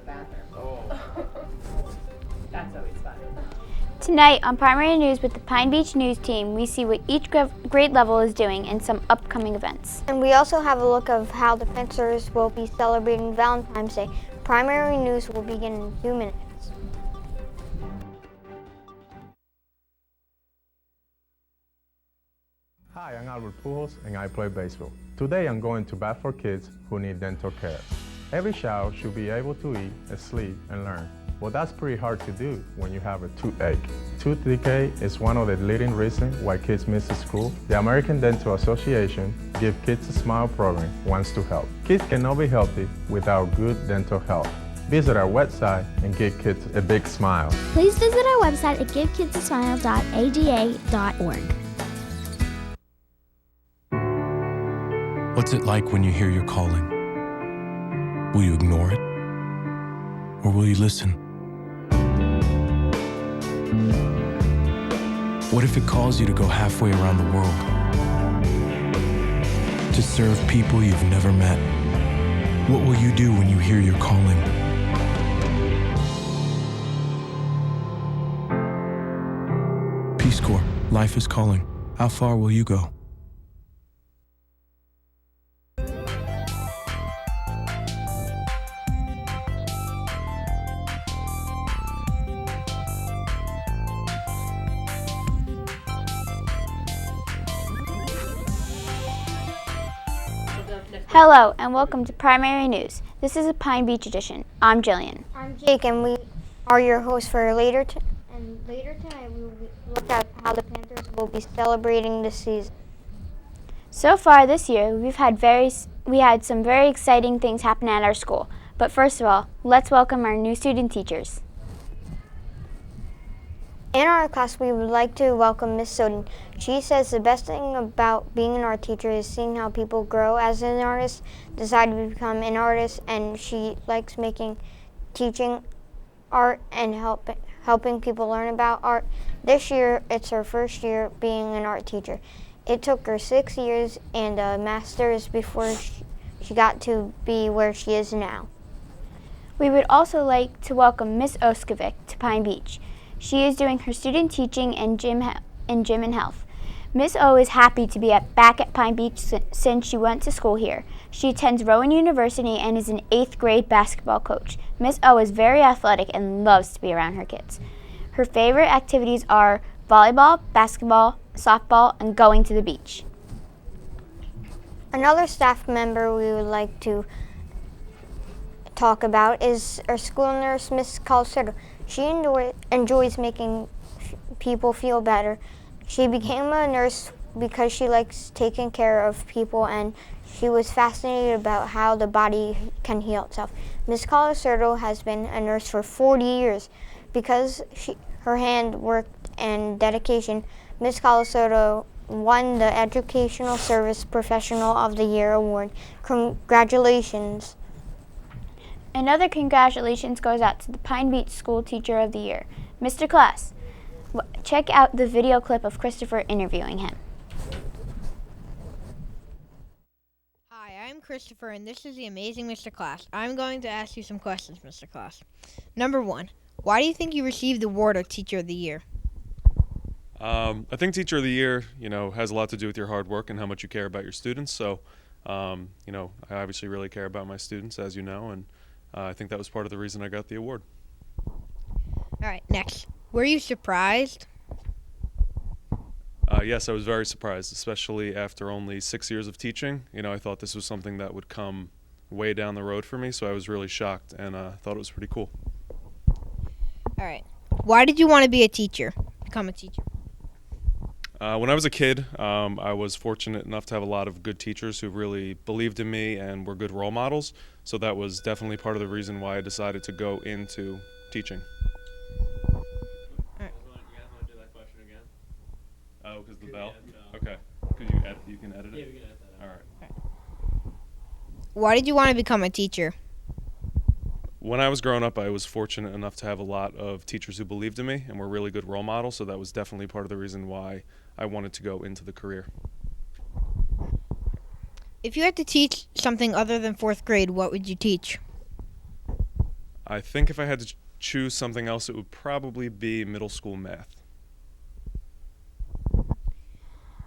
bathroom. Oh. That's always fun. Tonight on Primary News with the Pine Beach News Team, we see what each grade level is doing and some upcoming events. And we also have a look of how the Fencers will be celebrating Valentine's Day. Primary News will begin in 2 minutes. Hi, I'm Albert Pujols and I play baseball. Today I'm going to bat for kids who need dental care. Every child should be able to eat, sleep, and learn. Well, that's pretty hard to do when you have a toothache. Tooth decay is one of the leading reasons why kids miss school. The American Dental Association Give Kids a Smile program wants to help. Kids cannot be healthy without good dental health. Visit our website and give kids a big smile. Please visit our website at givekidsasmile.ada.org. What's it like when you hear your calling? Will you ignore it? Or will you listen? What if it calls you to go halfway around the world? To serve people you've never met? What will you do when you hear your calling? Peace Corps, life is calling. How far will you go? Hello and welcome to Primary News. This is a Pine Beach edition. I'm Jillian. I'm Jake, and we are your hosts for later tonight we will look at how the Panthers will be celebrating this season. So far this year, we had some very exciting things happen at our school. But first of all, let's welcome our new student teachers. In our class, we would like to welcome Miss Soden. She says the best thing about being an art teacher is seeing how people grow as an artist, decide to become an artist, and she likes teaching art and helping people learn about art. This year, it's her first year being an art teacher. It took her 6 years and a master's before she got to be where she is now. We would also like to welcome Miss Oskovic to Pine Beach. She is doing her student teaching and gym and health. Miss O is happy to be back at Pine Beach since she went to school here. She attends Rowan University and is an 8th grade basketball coach. Miss O is very athletic and loves to be around her kids. Her favorite activities are volleyball, basketball, softball, and going to the beach. Another staff member we would like to talk about is our school nurse, Miss Calcero. She enjoys making people feel better. She became a nurse because she likes taking care of people, and she was fascinated about how the body can heal itself. Miss Calcero has been a nurse for 40 years. Because her hand work and dedication, Miss Calcero won the Educational Service Professional of the Year award. Congratulations. Another congratulations goes out to the Pine Beach School Teacher of the Year, Mr. Class. Check out the video clip of Christopher interviewing him. Hi, I'm Christopher, and this is the amazing Mr. Class. I'm going to ask you some questions, Mr. Class. Number 1, why do you think you received the award of Teacher of the Year? I think Teacher of the Year, has a lot to do with your hard work and how much you care about your students. So, I obviously really care about my students, as you know, and I think that was part of the reason I got the award. All right, next. Were you surprised? Yes, I was very surprised, especially after only 6 years of teaching. I thought this was something that would come way down the road for me, so I was really shocked and thought it was pretty cool. All right. Why did you want to become a teacher? When I was a kid, I was fortunate enough to have a lot of good teachers who really believed in me and were good role models. So that was definitely part of the reason why I decided to go into teaching. All right. You guys want to do that question again? Oh, because the bell? No. Okay. You can edit it? Yeah, we can edit that out. All right. Why did you want to become a teacher? When I was growing up, I was fortunate enough to have a lot of teachers who believed in me and were really good role models. So that was definitely part of the reason why I wanted to go into the career. If you had to teach something other than 4th grade, what would you teach? I think if I had to choose something else, it would probably be middle school math.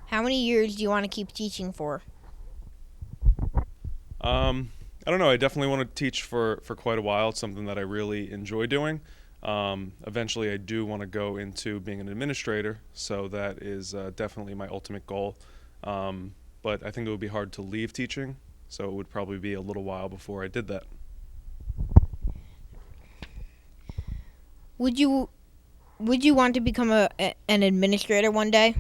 How many years do you want to keep teaching for? I don't know. I definitely want to teach for quite a while. It's something that I really enjoy doing. Eventually, I do want to go into being an administrator, so that is definitely my ultimate goal. But I think it would be hard to leave teaching, so it would probably be a little while before I did that. Would you want to become an administrator one day?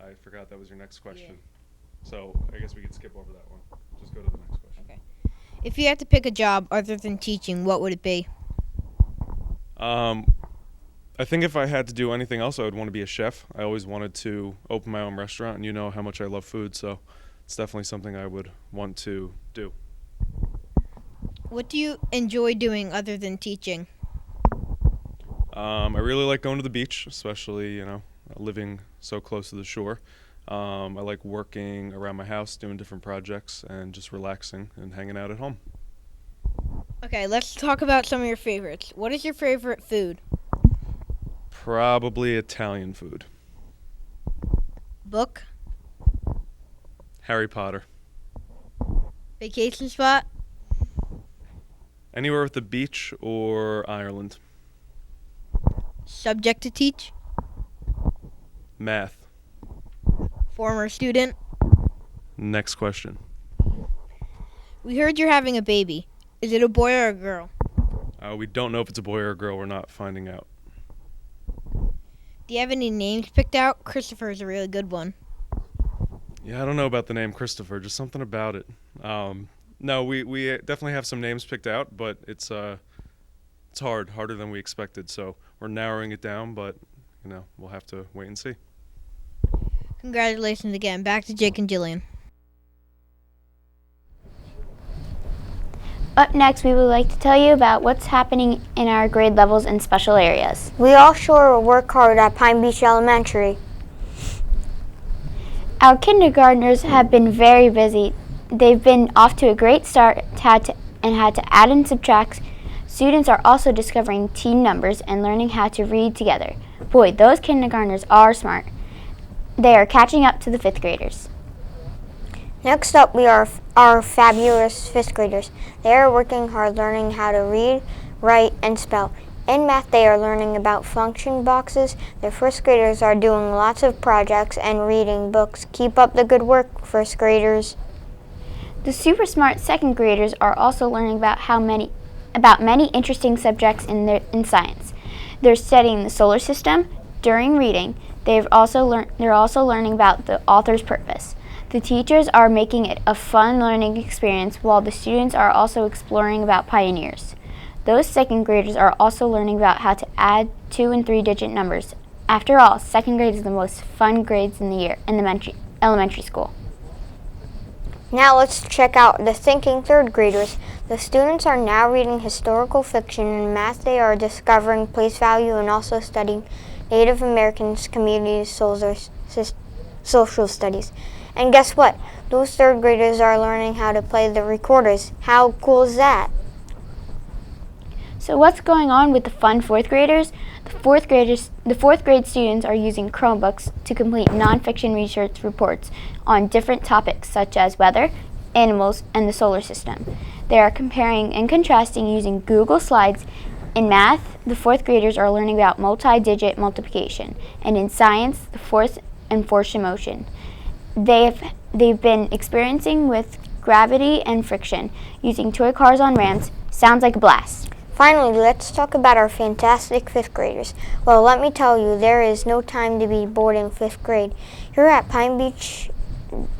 I forgot that was your next question. Yeah. So I guess we could skip over that one. Just go to the next question. Okay. If you had to pick a job other than teaching, what would it be? I think if I had to do anything else, I would want to be a chef. I always wanted to open my own restaurant, and you know how much I love food, so it's definitely something I would want to do. What do you enjoy doing other than teaching? I really like going to the beach, especially, living so close to the shore. I like working around my house, doing different projects, and just relaxing and hanging out at home. Okay, let's talk about some of your favorites. What is your favorite food? Probably Italian food. Book? Harry Potter. Vacation spot? Anywhere with the beach or Ireland. Subject to teach? Math. Former student? Next question. We heard you're having a baby. Is it a boy or a girl? We don't know if it's a boy or a girl. We're not finding out. Do you have any names picked out? Christopher is a really good one. Yeah, I don't know about the name Christopher. Just something about it. No, we definitely have some names picked out, but it's harder than we expected. So we're narrowing it down, but we'll have to wait and see. Congratulations again. Back to Jake and Jillian. Up next, we would like to tell you about what's happening in our grade levels and special areas. We all sure work hard at Pine Beach Elementary. Our kindergartners have been very busy. They've been off to a great start had to add and subtract. Students are also discovering teen numbers and learning how to read together. Boy, those kindergartners are smart. They are catching up to the fifth graders. Next up, we are our fabulous fifth graders. They are working hard learning how to read, write, and spell. In math, they are learning about function boxes. The first graders are doing lots of projects and reading books. Keep up the good work, first graders. The super smart second graders are also learning about many interesting subjects in science. They're studying the solar system during reading. They're also learning about the author's purpose. The teachers are making it a fun learning experience while the students are also exploring about pioneers. Those second graders are also learning about how to add 2- and 3-digit numbers. After all, second grade is the most fun grades in the year in the elementary school. Now let's check out the thinking third graders. The students are now reading historical fiction. In math, they are discovering place value and also studying Native Americans, communities, social studies. And guess what? Those third graders are learning how to play the recorders. How cool is that? So what's going on with the fun fourth graders? The fourth grade students are using Chromebooks to complete nonfiction research reports on different topics such as weather, animals, and the solar system. They are comparing and contrasting using Google Slides. In math, the fourth graders are learning about multi-digit multiplication, and in science, the force and motion. They've been experiencing with gravity and friction using toy cars on ramps. Sounds like a blast. Finally, let's talk about our fantastic fifth graders. Well, let me tell you, there is no time to be bored in fifth grade. Here at Pine Beach,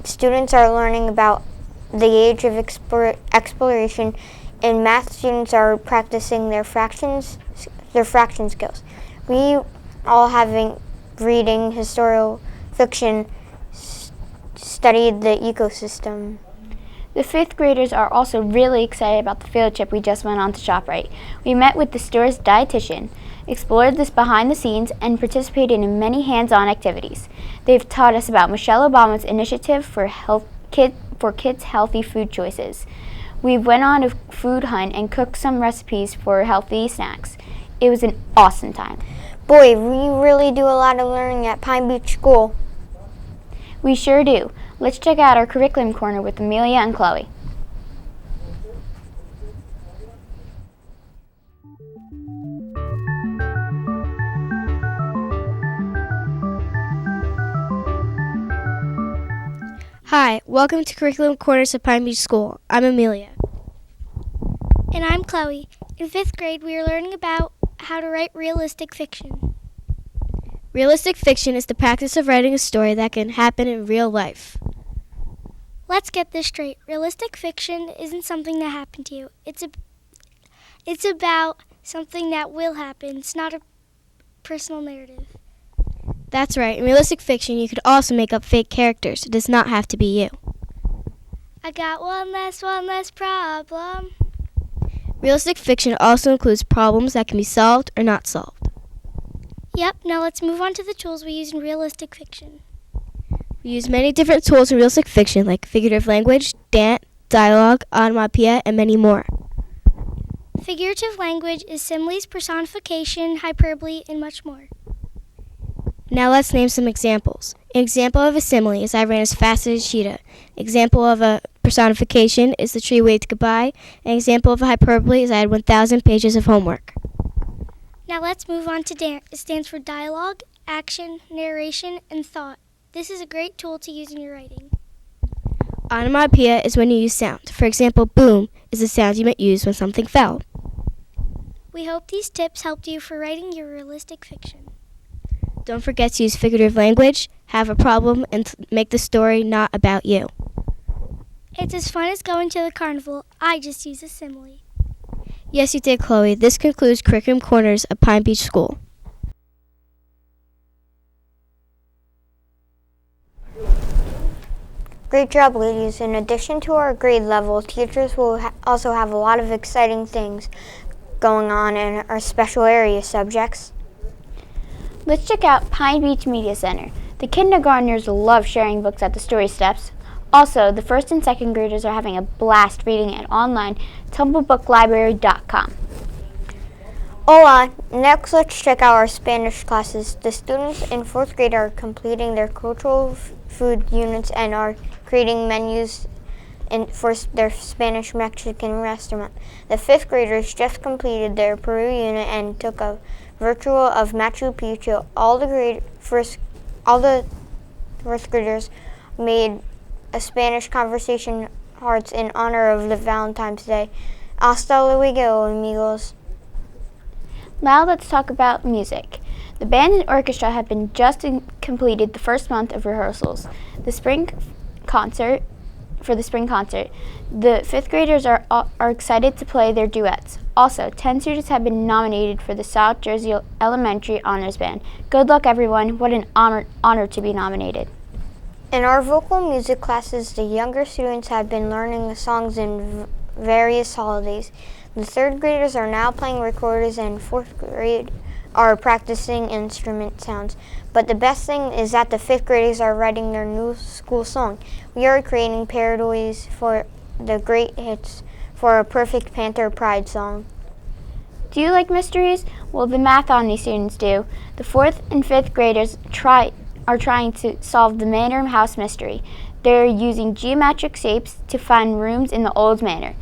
students are learning about the age of exploration, and math students are practicing their fraction skills. We all having reading, historical fiction, studied the ecosystem. The fifth graders are also really excited about the field trip we just went on to ShopRite. We met with the store's dietitian, explored this behind the scenes, and participated in many hands-on activities. They've taught us about Michelle Obama's initiative for kids' healthy food choices. We went on a food hunt and cooked some recipes for healthy snacks. It was an awesome time. Boy, we really do a lot of learning at Pine Beach School. We sure do. Let's check out our curriculum corner with Amelia and Chloe. Hi, welcome to Curriculum Corners of Pine Beach School. I'm Amelia. And I'm Chloe. In 5th grade, we are learning about how to write realistic fiction. Realistic fiction is the practice of writing a story that can happen in real life. Let's get this straight. Realistic fiction isn't something that happened to you. It's about something that will happen. It's not a personal narrative. That's right. In realistic fiction, you could also make up fake characters. It does not have to be you. I got one less problem. Realistic fiction also includes problems that can be solved or not solved. Yep, now let's move on to the tools we use in realistic fiction. We use many different tools in realistic fiction like figurative language, dance, dialogue, onomatopoeia, and many more. Figurative language is similes, personification, hyperbole, and much more. Now let's name some examples. An example of a simile is I ran as fast as a cheetah. Example of a personification is the tree waved goodbye. An example of a hyperbole is I had 1,000 pages of homework. Now let's move on to dance. It stands for dialogue, action, narration, and thought. This is a great tool to use in your writing. Onomatopoeia is when you use sound. For example, boom is the sound you might use when something fell. We hope these tips helped you for writing your realistic fiction. Don't forget to use figurative language, have a problem, and make the story not about you. It's as fun as going to the carnival. I just use a simile. Yes, you did, Chloe. This concludes Curriculum Corners at Pine Beach School. Great job, ladies. In addition to our grade level, teachers will also have a lot of exciting things going on in our special area subjects. Let's check out Pine Beach Media Center. The kindergartners love sharing books at the story steps. Also, the 1st and 2nd graders are having a blast reading at online tumblebooklibrary.com. Hola! Next, let's check out our Spanish classes. The students in 4th grade are completing their cultural food units and are creating menus for their Spanish-Mexican restaurant. The 5th graders just completed their Peru unit and took a virtual of Machu Picchu. All the 4th graders made a Spanish conversation hearts in honor of the Valentine's Day. Hasta luego, amigos. Now let's talk about music. The band and orchestra have been just completed the first month of rehearsals. The spring concert, the 5th graders are excited to play their duets. Also, 10 students have been nominated for the South Jersey Elementary Honors Band. Good luck, everyone. What an honor to be nominated. In our vocal music classes, the younger students have been learning the songs in various holidays. The 3rd graders are now playing recorders and 4th grade are practicing instrument sounds. But the best thing is that the 5th graders are writing their new school song. We are creating parodies for the great hits for a perfect Panther Pride song. Do you like mysteries? Well, the Math Omni students do. The 4th and 5th graders are trying to solve the Manor House mystery. They're using geometric shapes to find rooms in the old manor.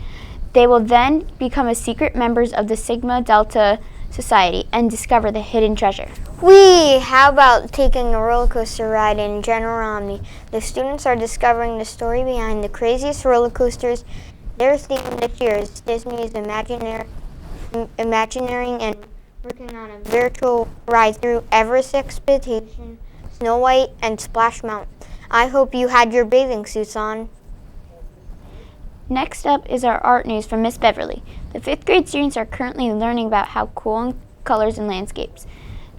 They will then become secret members of the Sigma Delta Society and discover the hidden treasure. How about taking a roller coaster ride in General Omni? The students are discovering the story behind the craziest roller coasters. Their theme this year is Disney's Imagineering and working on a virtual ride through Everest Expedition, Snow White, and Splash Mountain. I hope you had your bathing suits on. Next up is our art news from Miss Beverly. The 5th grade students are currently learning about how cool colors and landscapes.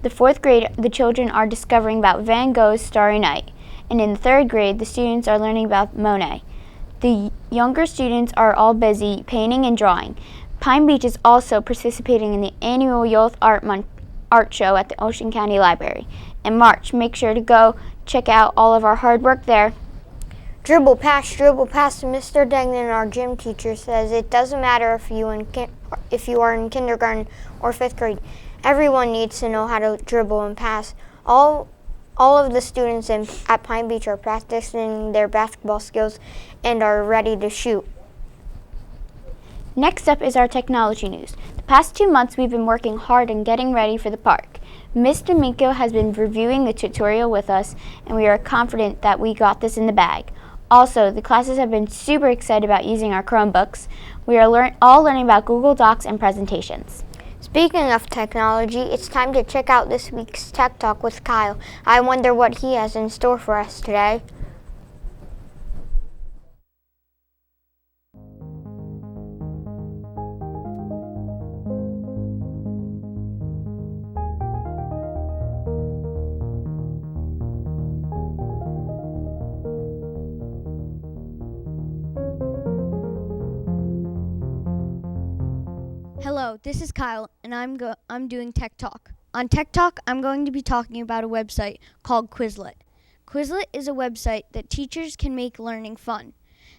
The 4th grade, the children are discovering about Van Gogh's Starry Night. And in the 3rd grade, the students are learning about Monet. The younger students are all busy painting and drawing. Pine Beach is also participating in the annual Youth Art Show at the Ocean County Library. In March, make sure to go check out all of our hard work there. Dribble pass, Mr. Degnan, our gym teacher, says it doesn't matter if you are in kindergarten or 5th grade. Everyone needs to know how to dribble and pass. All of the students at Pine Beach are practicing their basketball skills and are ready to shoot. Next up is our technology news. The past 2 months we've been working hard on getting ready for the park. Ms. D'Amico has been reviewing the tutorial with us, and we are confident that we got this in the bag. Also, the classes have been super excited about using our Chromebooks. We are all learning about Google Docs and presentations. Speaking of technology, it's time to check out this week's Tech Talk with Kyle. I wonder what he has in store for us today. Hello, this is Kyle, and I'm doing Tech Talk. On Tech Talk, I'm going to be talking about a website called Quizlet. Quizlet is a website that teachers can make learning fun.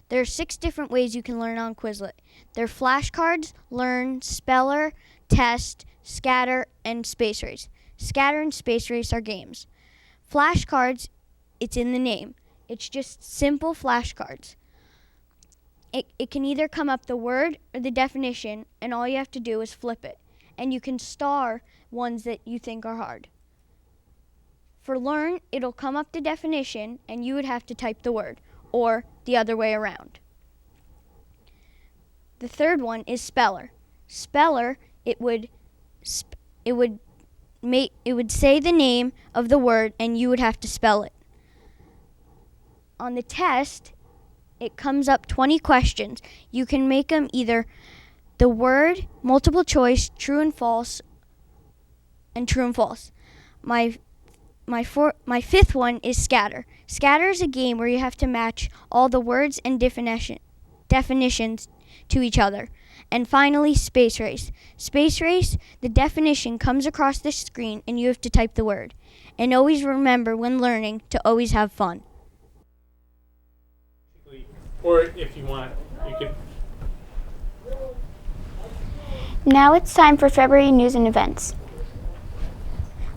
There are 6 different ways you can learn on Quizlet. There are flashcards, learn, speller, test, scatter, and space race. Scatter and space race are games. Flashcards, it's in the name. It's just simple flashcards. It can either come up the word or the definition, and all you have to do is flip it. And you can star ones that you think are hard. For learn, it'll come up the definition, and you would have to type the word, or the other way around. The third one is speller. Speller, it would say the name of the word, and you would have to spell it. On the test, it comes up 20 questions. You can make them either the word, multiple choice, true and false, and true and false. My 5th one is scatter. Scatter is a game where you have to match all the words and definitions to each other. And finally, space race. Space race, the definition comes across the screen and you have to type the word. And always remember when learning to always have fun. Or if you want, you could. Now it's time for February news and events.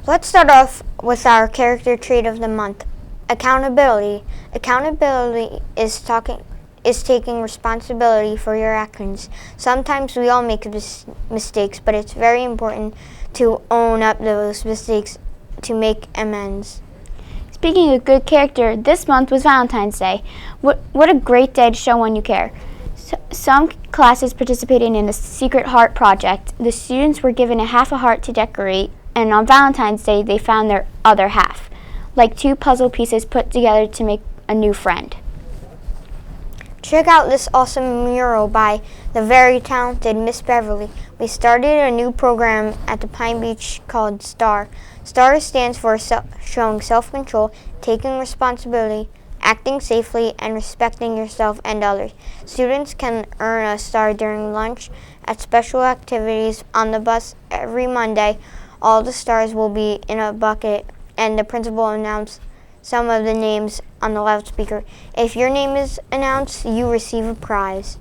Let's start off with our character trait of the month, accountability. Accountability is taking responsibility for your actions. Sometimes we all make mistakes, but it's very important to own up those mistakes to make amends. Speaking of good character, this month was Valentine's Day. What a great day to show one you care. Some classes participated in the Secret Heart Project. The students were given a half a heart to decorate, and on Valentine's Day they found their other half, like 2 puzzle pieces put together to make a new friend. Check out this awesome mural by the very talented Miss Beverly. We started a new program at the Pine Beach called STAR. STAR stands for showing self-control, taking responsibility, acting safely, and respecting yourself and others. Students can earn a star during lunch, at special activities, on the bus every Monday. All the stars will be in a bucket, and the principal announced some of the names on the loudspeaker. If your name is announced, you receive a prize.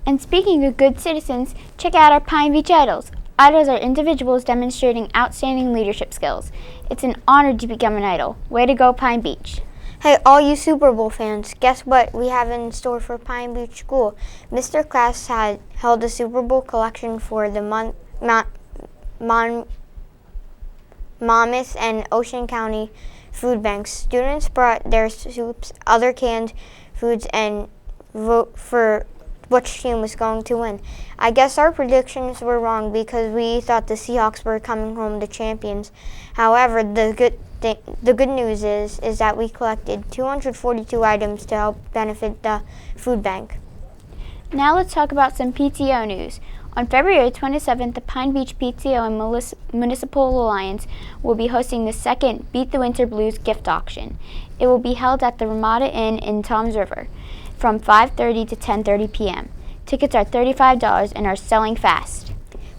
And speaking of good citizens, check out our Pine Beach Idols. Idols are individuals demonstrating outstanding leadership skills. It's an honor to become an idol. Way to go, Pine Beach. Hey, all you Super Bowl fans, guess what we have in store for Pine Beach School? Mr. Class had held a Super Bowl collection for the Monmouth and Ocean County food banks. Students brought their soups, other canned foods, and vote for which team was going to win. I guess our predictions were wrong because we thought the Seahawks were coming home the champions. However, the good news is that we collected 242 items to help benefit the food bank. Now let's talk about some PTO news. On February 27th, the Pine Beach PTO and Municipal Alliance will be hosting the second Beat the Winter Blues gift auction. It will be held at the Ramada Inn in Toms River from 5:30 to 10:30 p.m. Tickets are $35 and are selling fast.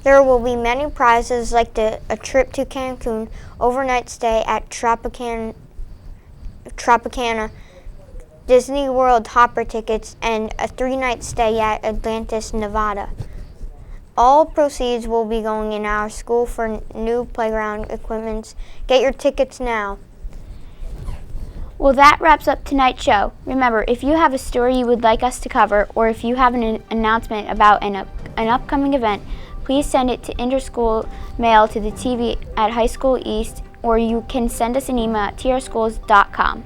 There will be many prizes like a trip to Cancun, overnight stay at Tropicana, Disney World Hopper tickets, and a 3-night stay at Atlantis, Nevada. All proceeds will be going in our school for new playground equipment. Get your tickets now. Well, that wraps up tonight's show. Remember, if you have a story you would like us to cover, or if you have an announcement about an upcoming event, please send it to interschool mail to the TV at High School East, or you can send us an email at trschools.com.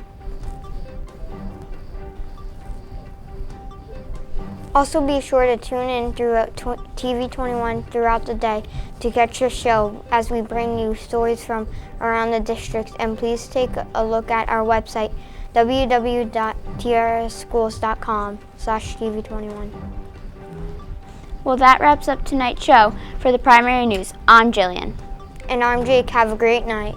Also, be sure to tune in throughout TV 21 throughout the day to catch the show as we bring you stories from around the district. And please take a look at our website, www.trschools.com/TV21. Well, that wraps up tonight's show. For the primary news, I'm Jillian. And I'm Jake. Have a great night.